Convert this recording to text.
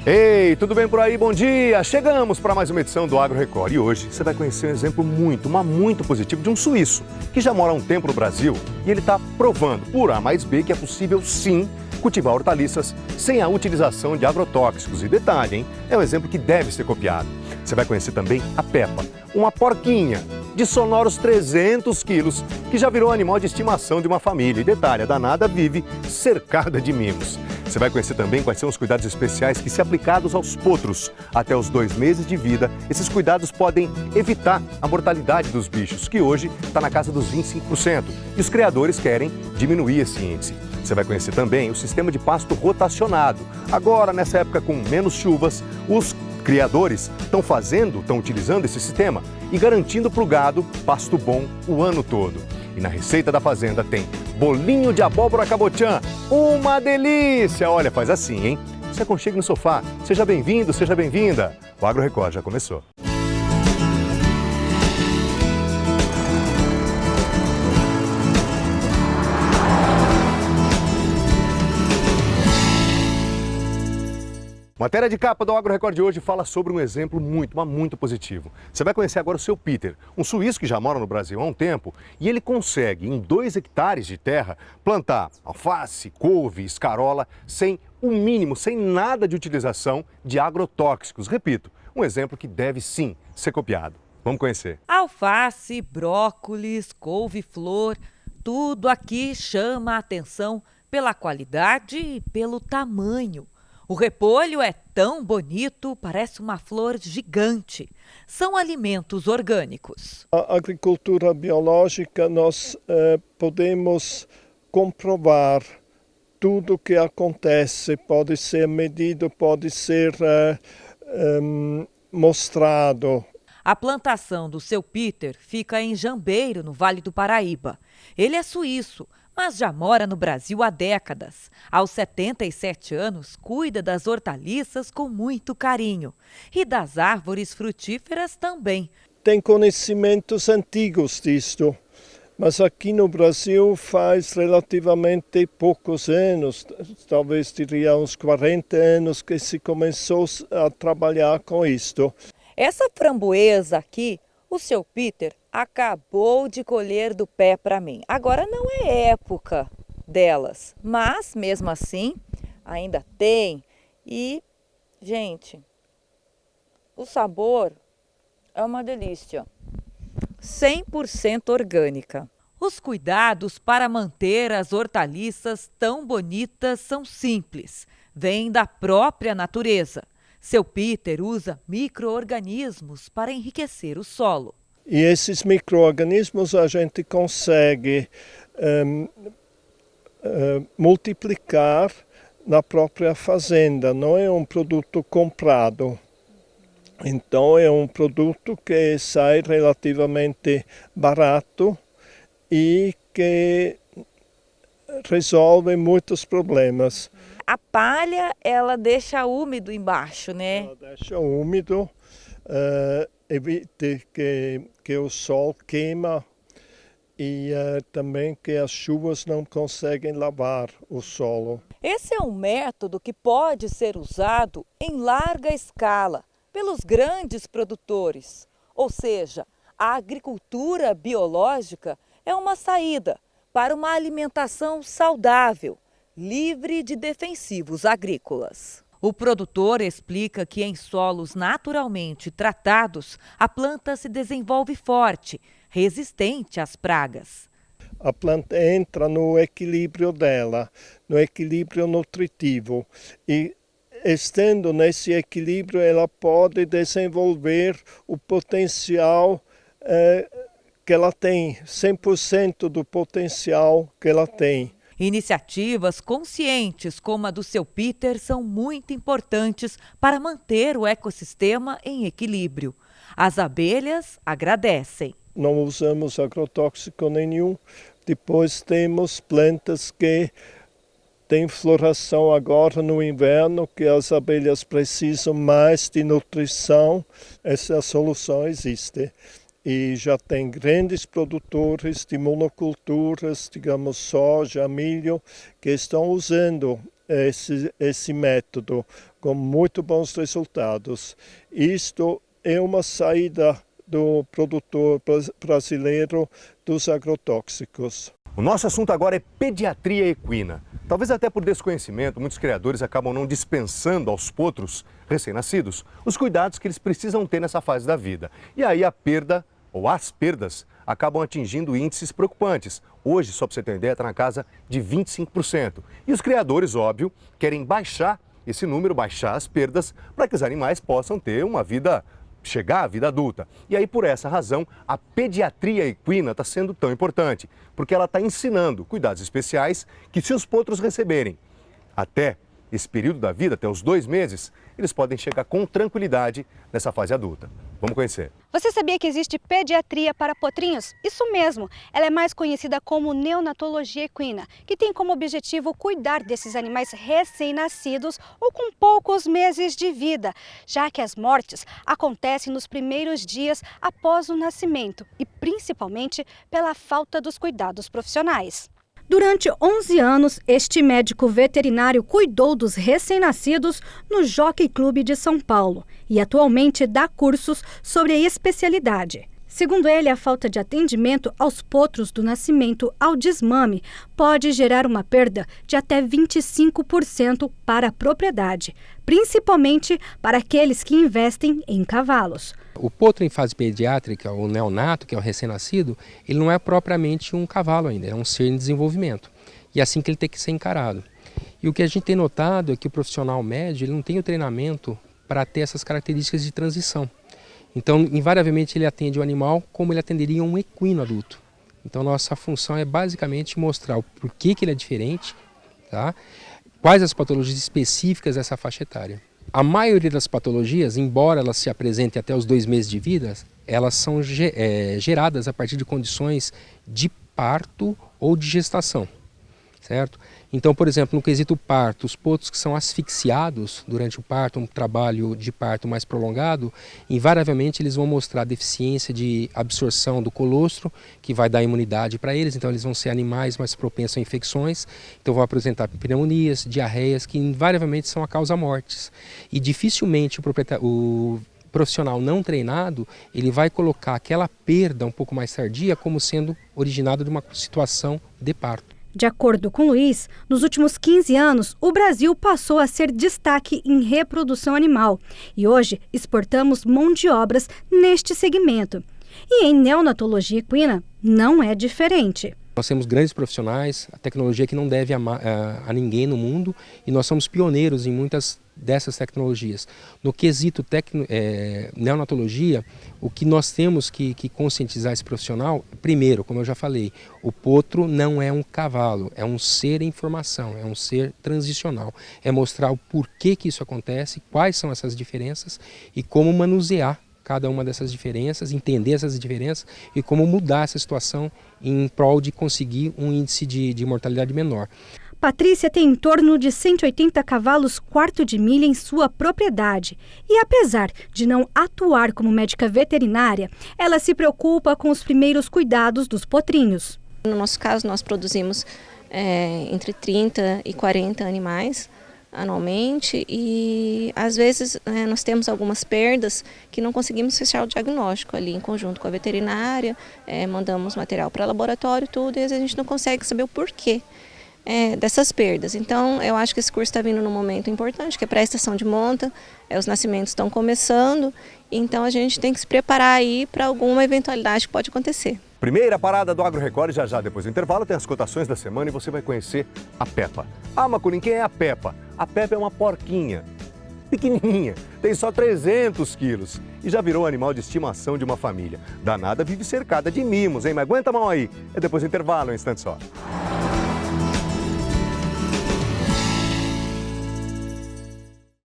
Ei, tudo bem por aí? Bom dia! Chegamos para mais uma edição do Agro Record e hoje você vai conhecer um exemplo muito positivo de um suíço que já mora há um tempo no Brasil e ele está provando por A mais B que é possível sim cultivar hortaliças sem a utilização de agrotóxicos. E detalhe, hein? É um exemplo que deve ser copiado. Você vai conhecer também a Peppa, uma porquinha de sonoros 300 quilos que já virou animal de estimação de uma família. E detalhe, a danada vive cercada de mimos. Você vai conhecer também quais são os cuidados especiais que, se aplicados aos potros até os 2 meses de vida, esses cuidados podem evitar a mortalidade dos bichos, que hoje está na casa dos 25%. E os criadores querem diminuir esse índice. Você vai conhecer também o sistema de pasto rotacionado. Agora, nessa época com menos chuvas, os criadores estão utilizando esse sistema e garantindo para o gado pasto bom o ano todo. E na receita da fazenda tem bolinho de abóbora cabotiã, uma delícia! Olha, faz assim, hein? Se aconchegue no sofá. Seja bem-vindo, seja bem-vinda. O Agro Record já começou. Matéria de capa do Agro Record de hoje fala sobre um exemplo muito positivo. Você vai conhecer agora o seu Peter, um suíço que já mora no Brasil há um tempo e ele consegue, em 2 hectares de terra, plantar alface, couve, escarola, sem nada de utilização de agrotóxicos. Repito, um exemplo que deve sim ser copiado. Vamos conhecer. Alface, brócolis, couve-flor, tudo aqui chama a atenção pela qualidade e pelo tamanho. O repolho é tão bonito, parece uma flor gigante. São alimentos orgânicos. A agricultura biológica, nós podemos comprovar tudo o que acontece, pode ser medido, pode ser mostrado. A plantação do seu Peter fica em Jambeiro, no Vale do Paraíba. Ele é suíço, mas já mora no Brasil há décadas. Aos 77 anos, cuida das hortaliças com muito carinho. E das árvores frutíferas também. Tem conhecimentos antigos disto, mas aqui no Brasil faz relativamente poucos anos, talvez diria uns 40 anos, que se começou a trabalhar com isto. Essa framboesa aqui, o seu Peter acabou de colher do pé para mim. Agora não é época delas, mas mesmo assim ainda tem. E, gente, o sabor é uma delícia. 100% orgânica. Os cuidados para manter as hortaliças tão bonitas são simples. Vêm da própria natureza. Seu Peter usa micro-organismos para enriquecer o solo. E esses micro-organismos a gente consegue multiplicar na própria fazenda, não é um produto comprado. Então é um produto que sai relativamente barato e que resolve muitos problemas. A palha, ela deixa úmido embaixo, né? Ela deixa úmido, evita que o sol queima e também que as chuvas não conseguem lavar o solo. Esse é um método que pode ser usado em larga escala pelos grandes produtores. Ou seja, a agricultura biológica é uma saída para uma alimentação saudável, livre de defensivos agrícolas. O produtor explica que em solos naturalmente tratados, a planta se desenvolve forte, resistente às pragas. A planta entra no equilíbrio dela, no equilíbrio nutritivo, e estando nesse equilíbrio ela pode desenvolver o potencial que ela tem, 100% do potencial que ela tem. Iniciativas conscientes como a do seu Peter são muito importantes para manter o ecossistema em equilíbrio. As abelhas agradecem. Não usamos agrotóxico nenhum. Depois temos plantas que têm floração agora no inverno, que as abelhas precisam mais de nutrição. Essa solução existe. E já tem grandes produtores de monoculturas, digamos soja, milho, que estão usando esse método com muito bons resultados. Isto é uma saída do produtor brasileiro dos agrotóxicos. O nosso assunto agora é pediatria equina. Talvez até por desconhecimento, muitos criadores acabam não dispensando aos potros recém-nascidos os cuidados que eles precisam ter nessa fase da vida. E aí a perda, ou as perdas, acabam atingindo índices preocupantes. Hoje, só para você ter uma ideia, está na casa de 25%. E os criadores, óbvio, querem baixar esse número, baixar as perdas, para que os animais possam ter uma vida, chegar à vida adulta. E aí, por essa razão, a pediatria equina está sendo tão importante, porque ela está ensinando cuidados especiais que, se os potros receberem até esse período da vida, até os 2 meses, eles podem chegar com tranquilidade nessa fase adulta. Vamos conhecer. Você sabia que existe pediatria para potrinhos? Isso mesmo, ela é mais conhecida como neonatologia equina, que tem como objetivo cuidar desses animais recém-nascidos ou com poucos meses de vida, já que as mortes acontecem nos primeiros dias após o nascimento e principalmente pela falta dos cuidados profissionais. Durante 11 anos, este médico veterinário cuidou dos recém-nascidos no Jockey Club de São Paulo e atualmente dá cursos sobre a especialidade. Segundo ele, a falta de atendimento aos potros do nascimento ao desmame pode gerar uma perda de até 25% para a propriedade, principalmente para aqueles que investem em cavalos. O potro em fase pediátrica, o neonato, que é o recém-nascido, ele não é propriamente um cavalo ainda, é um ser em desenvolvimento. E é assim que ele tem que ser encarado. E o que a gente tem notado é que o profissional médio ele não tem o treinamento para ter essas características de transição. Então, invariavelmente, ele atende o animal como ele atenderia um equino adulto. Então, nossa função é basicamente mostrar o porquê que ele é diferente, tá? Quais as patologias específicas dessa faixa etária. A maioria das patologias, embora elas se apresentem até os 2 meses de vida, elas são geradas a partir de condições de parto ou de gestação, certo? Então, por exemplo, no quesito parto, os potros que são asfixiados durante o parto, um trabalho de parto mais prolongado, invariavelmente eles vão mostrar deficiência de absorção do colostro, que vai dar imunidade para eles, então eles vão ser animais mais propensos a infecções, então vão apresentar pneumonias, diarreias, que invariavelmente são a causa-mortes. E dificilmente o profissional não treinado, ele vai colocar aquela perda um pouco mais tardia como sendo originada de uma situação de parto. De acordo com Luiz, nos últimos 15 anos, o Brasil passou a ser destaque em reprodução animal e hoje exportamos mão de obras neste segmento. E em neonatologia equina não é diferente. Nós temos grandes profissionais, a tecnologia que não deve a ninguém no mundo e nós somos pioneiros em muitas dessas tecnologias. No quesito neonatologia, o que nós temos que conscientizar esse profissional, primeiro, como eu já falei, o potro não é um cavalo, é um ser em formação, é um ser transicional. É mostrar o porquê que isso acontece, quais são essas diferenças e como manusear cada uma dessas diferenças, entender essas diferenças e como mudar essa situação em prol de conseguir um índice de mortalidade menor. Patrícia tem em torno de 180 cavalos quarto de milha em sua propriedade. E apesar de não atuar como médica veterinária, ela se preocupa com os primeiros cuidados dos potrinhos. No nosso caso, nós produzimos entre 30 e 40 animais anualmente e às vezes nós temos algumas perdas que não conseguimos fechar o diagnóstico ali em conjunto com a veterinária, mandamos material para laboratório tudo e às vezes a gente não consegue saber o porquê dessas perdas. Então eu acho que esse curso está vindo num momento importante, que é para a estação de monta, os nascimentos estão começando, então a gente tem que se preparar aí para alguma eventualidade que pode acontecer. Primeira parada do Agro Record, já depois do intervalo tem as cotações da semana e você vai conhecer a Peppa. Ah, Macurim, quem é a Peppa? A Peppa é uma porquinha, pequenininha, tem só 300 quilos e já virou animal de estimação de uma família. Danada vive cercada de mimos, hein? Mas aguenta a mão aí, é depois do intervalo, um instante só.